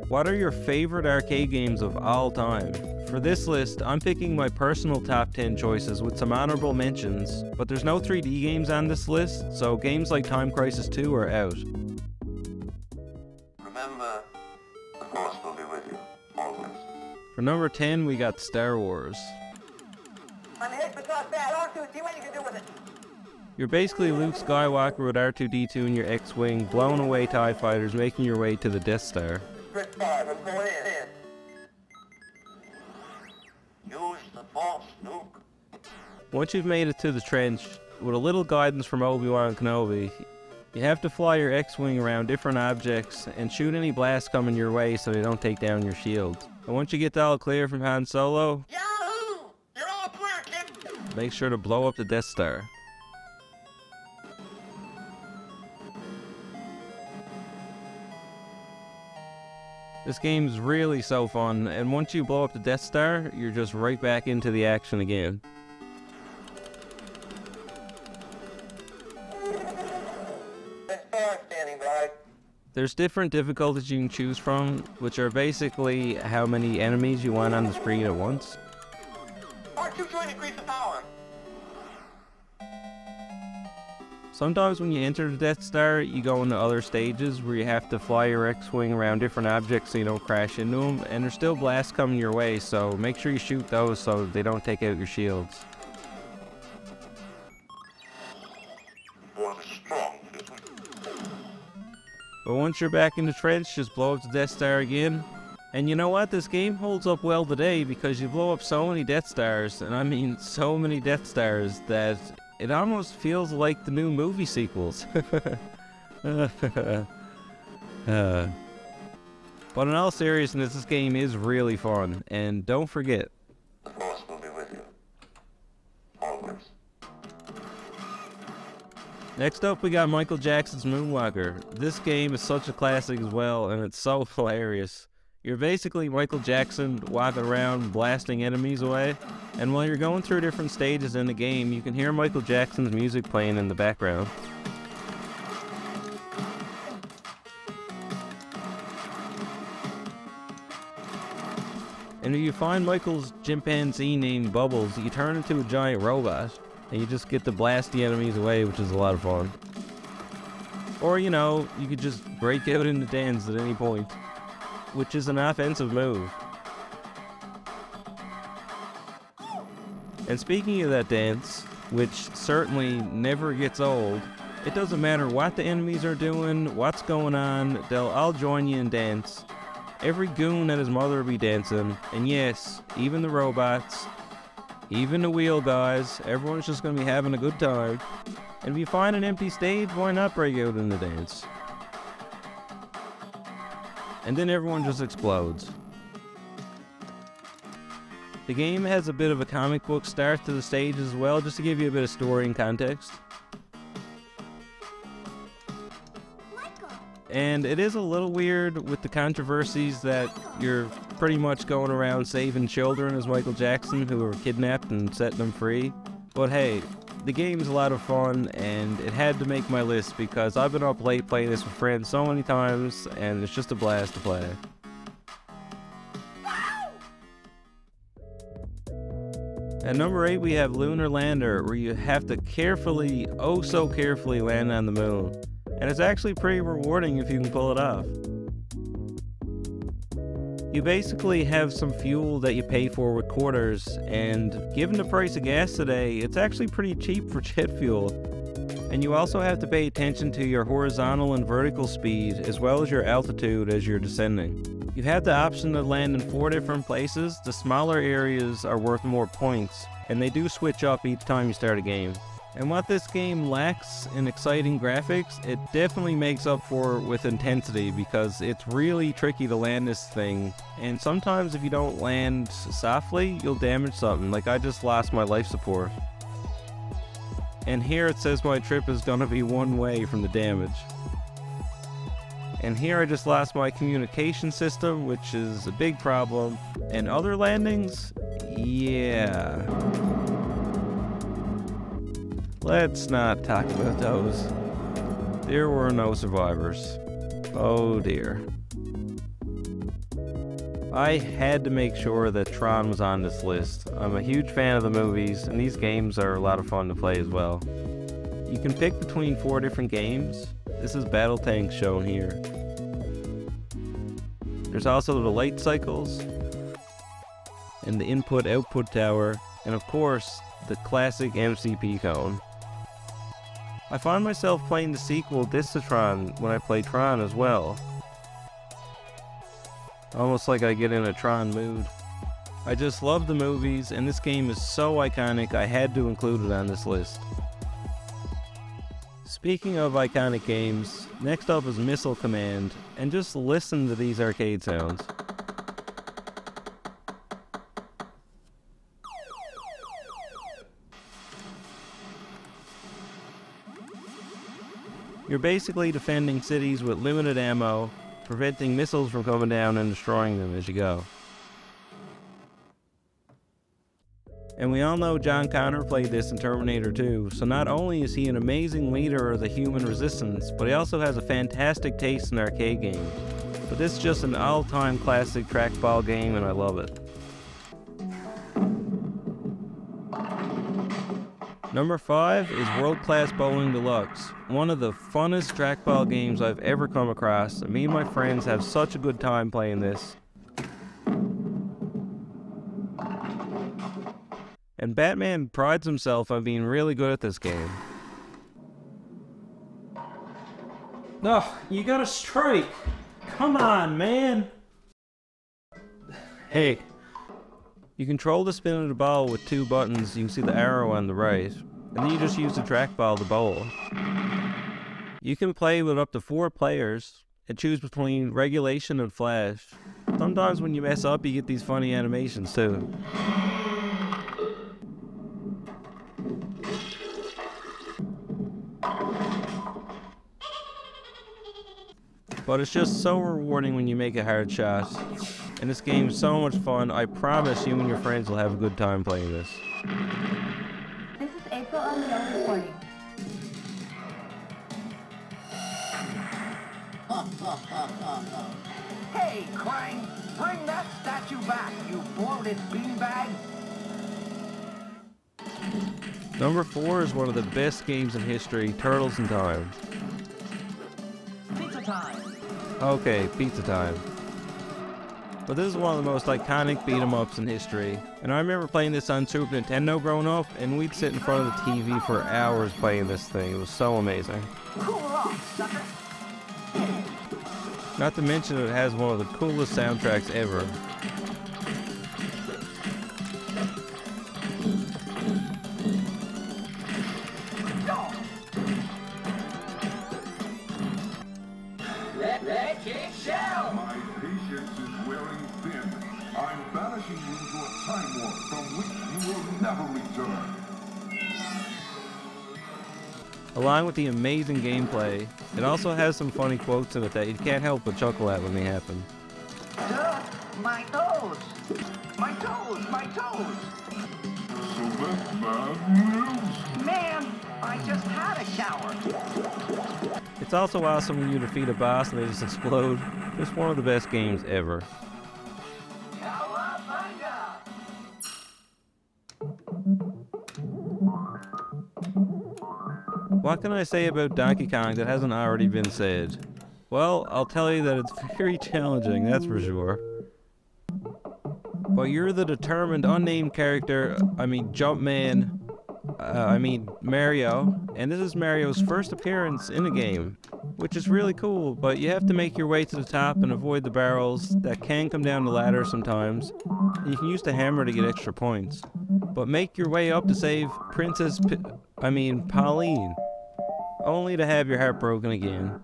What are your favorite arcade games of all time? For this list, I'm picking my personal top 10 choices with some honorable mentions, but there's no 3D games on this list, so games like Time Crisis 2 are out. Remember, the Force will be with you, always. For number 10, we got Star Wars. I'm hit, but not bad. R2, see what you can do with it. You're basically Luke Skywalker with R2-D2 in your X-Wing, blowing away TIE fighters, making your way to the Death Star. Grid 5, I'm going in. Use the Force, Luke. Once you've made it to the trench, with a little guidance from Obi-Wan Kenobi, you have to fly your X-Wing around different objects and shoot any blasts coming your way so they don't take down your shield. And once you get the all clear from Han Solo, Yahoo! You're all clear, kid! make sure to blow up the Death Star. This game's really so fun, and once you blow up the Death Star, you're just right back into the action again. Star standing by. There's different difficulties you can choose from, which are basically how many enemies you want on the screen at once. R2 trying to increase the power. Sometimes when you enter the Death Star, you go into other stages where you have to fly your X-Wing around different objects so you don't crash into them, and there's still blasts coming your way, so make sure you shoot those so they don't take out your shields. Force is strong, isn't it? But once you're back in the trench, just blow up the Death Star again. And you know what? This game holds up well today because you blow up so many Death Stars, and I mean so many Death Stars, that it almost feels like the new movie sequels. But in all seriousness, this game is really fun, and don't forget, The Force will be with you, always. next up we got Michael Jackson's Moonwalker. This game is such a classic as well, and it's so hilarious. You're basically Michael Jackson walking around blasting enemies away, and while you're going through different stages in the game, you can hear Michael Jackson's music playing in the background. And if you find Michael's chimpanzee named Bubbles, you turn into a giant robot, and you just get to blast the enemies away, which is a lot of fun. Or, you know, you could just break out into dance at any point, which is an offensive move. And speaking of that dance, which certainly never gets old, it doesn't matter what the enemies are doing, what's going on, they'll all join you in dance. Every goon and his mother will be dancing, and yes, even the robots, even the wheel guys, everyone's just going to be having a good time. And if you find an empty stage, why not break out in the dance? And then everyone just explodes. The game has a bit of a comic book start to the stage as well, just to give you a bit of story and context. And it is a little weird with the controversies that you're pretty much going around saving children as Michael Jackson who were kidnapped and setting them free. But hey, the game's a lot of fun, and it had to make my list because I've been up late playing this with friends so many times, and it's just a blast to play. At number 8 we have Lunar Lander, where you have to carefully, oh so carefully, land on the moon. And it's actually pretty rewarding if you can pull it off. You basically have some fuel that you pay for with quarters, and given the price of gas today, it's actually pretty cheap for jet fuel. And you also have to pay attention to your horizontal and vertical speed, as well as your altitude as you're descending. You have the option to land in 4 different places. The smaller areas are worth more points, and they do switch up each time you start a game. And what this game lacks in exciting graphics, it definitely makes up for with intensity, because it's really tricky to land this thing. And sometimes if you don't land softly, you'll damage something. Like I just lost my life support. And here it says my trip is gonna be one way from the damage. And here I just lost my communication system, which is a big problem. And other landings? Yeah. Let's not talk about those. There were no survivors. Oh dear. I had to make sure that Tron was on this list. I'm a huge fan of the movies, and these games are a lot of fun to play as well. You can pick between 4 different games. This is battle tanks shown here. There's also the light cycles, and the input-output tower, and of course, the classic MCP cone. I find myself playing the sequel Tron when I play Tron as well. Almost like I get in a Tron mood. I just love the movies, and this game is so iconic I had to include it on this list. Speaking of iconic games, next up is Missile Command, and just listen to these arcade sounds. You're basically defending cities with limited ammo, preventing missiles from coming down and destroying them as you go. And we all know John Connor played this in Terminator 2, so not only is he an amazing leader of the human resistance, but he also has a fantastic taste in arcade games. But this is just an all-time classic trackball game, and I love it. Number 5 is World Class Bowling Deluxe, one of the funnest trackball games I've ever come across. Me and my friends have such a good time playing this. And Batman prides himself on being really good at this game. Oh, you got a strike! Come on, man! Hey. You control the spin of the ball with 2 buttons. You can see the arrow on the right. And then you just use the trackball to bowl. You can play with up to 4 players and choose between regulation and flash. Sometimes when you mess up, you get these funny animations too. But it's just so rewarding when you make a hard shot. And this game is so much fun. I promise you and your friends will have a good time playing this. This is April O'Neill reporting. Hey, Krang, bring that statue back, you bloated beanbag. Number 4 is one of the best games in history, Turtles in Time. Pizza time. Okay, pizza time. But this is one of the most iconic beat-em-ups in history. And I remember playing this on Super Nintendo growing up, and we'd sit in front of the TV for hours playing this thing. It was so amazing. Cool off, sucker. Not to mention it has one of the coolest soundtracks ever. My patience is wearing thin. I'm banishing you to a time warp from which you will never return. Along with the amazing gameplay, it also has some funny quotes in it that you can't help but chuckle at when they happen. Duh, my toes. My toes, my toes. So that's bad news. Man, I just had a shower. It's also awesome when you defeat a boss and they just explode. Just one of the best games ever. Cowabunga! What can I say about Donkey Kong that hasn't already been said? Well, I'll tell you that it's very challenging, that's for sure. But you're the determined unnamed character, Jumpman, Mario, and this is Mario's first appearance in a game, which is really cool, but you have to make your way to the top and avoid the barrels that can come down the ladder sometimes, and you can use the hammer to get extra points. But make your way up to save Pauline, only to have your heart broken again.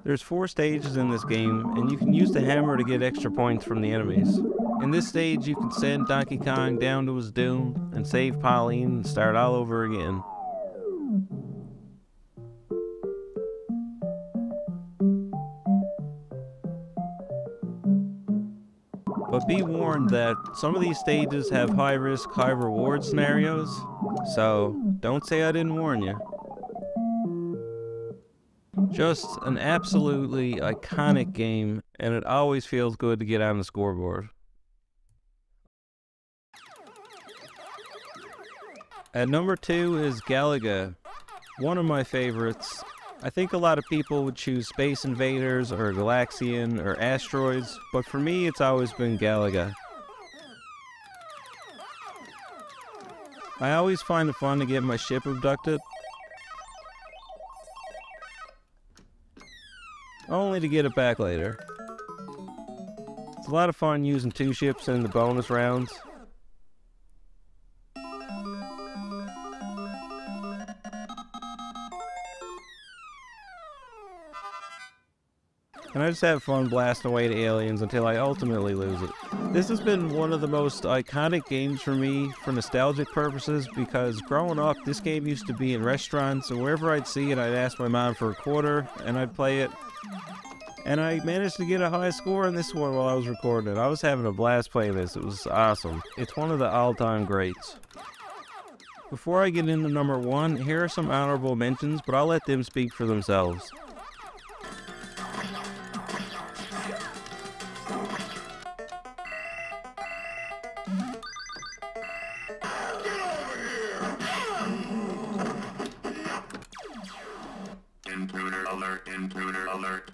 There's 4 stages in this game, and you can use the hammer to get extra points from the enemies. In this stage, you can send Donkey Kong down to his doom and save Pauline and start all over again. But be warned that some of these stages have high risk, high reward scenarios, so don't say I didn't warn you. Just an absolutely iconic game, and it always feels good to get on the scoreboard. At number 2 is Galaga, one of my favorites. I think a lot of people would choose Space Invaders or Galaxian or Asteroids, but for me it's always been Galaga. I always find it fun to get my ship abducted, only to get it back later. It's a lot of fun using 2 ships in the bonus rounds. And I just have fun blasting away to aliens until I ultimately lose it. This has been one of the most iconic games for me for nostalgic purposes, because growing up this game used to be in restaurants, and wherever I'd see it I'd ask my mom for a quarter and I'd play it. And I managed to get a high score in this one while I was recording it. I was having a blast playing this. It was awesome. It's one of the all-time greats. Before I get into number 1, here are some honorable mentions, but I'll let them speak for themselves. Intruder alert, intruder alert.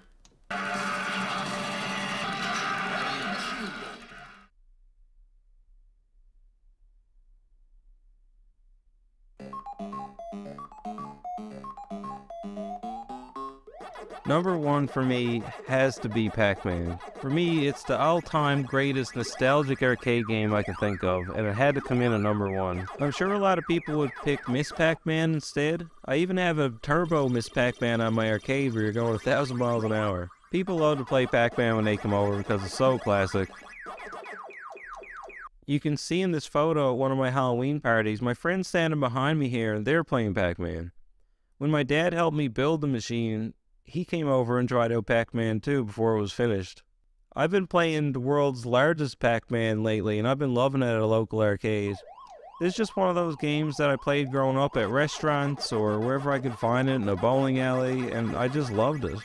Number 1 for me has to be Pac-Man. For me, it's the all-time greatest nostalgic arcade game I can think of, and it had to come in at number 1. I'm sure a lot of people would pick Miss Pac-Man instead. I even have a turbo Miss Pac-Man on my arcade where you're going 1,000 miles an hour. People love to play Pac-Man when they come over because it's so classic. You can see in this photo at one of my Halloween parties, my friends standing behind me here and they're playing Pac-Man. When my dad helped me build the machine, he came over and tried out Pac-Man 2 before it was finished. I've been playing the world's largest Pac-Man lately, and I've been loving it at a local arcade. It's just one of those games that I played growing up at restaurants or wherever I could find it in a bowling alley, and I just loved it.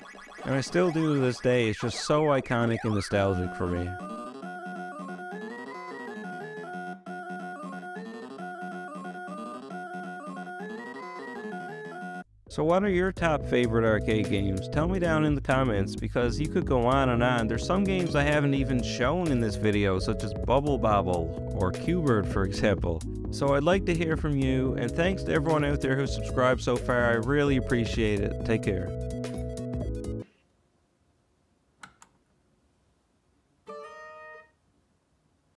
And I still do to this day. It's just so iconic and nostalgic for me. So what are your top favorite arcade games? Tell me down in the comments, because you could go on and on. There's some games I haven't even shown in this video, such as Bubble Bobble or Q-Bird, for example. So I'd like to hear from you, and thanks to everyone out there who subscribed so far. I really appreciate it. Take care.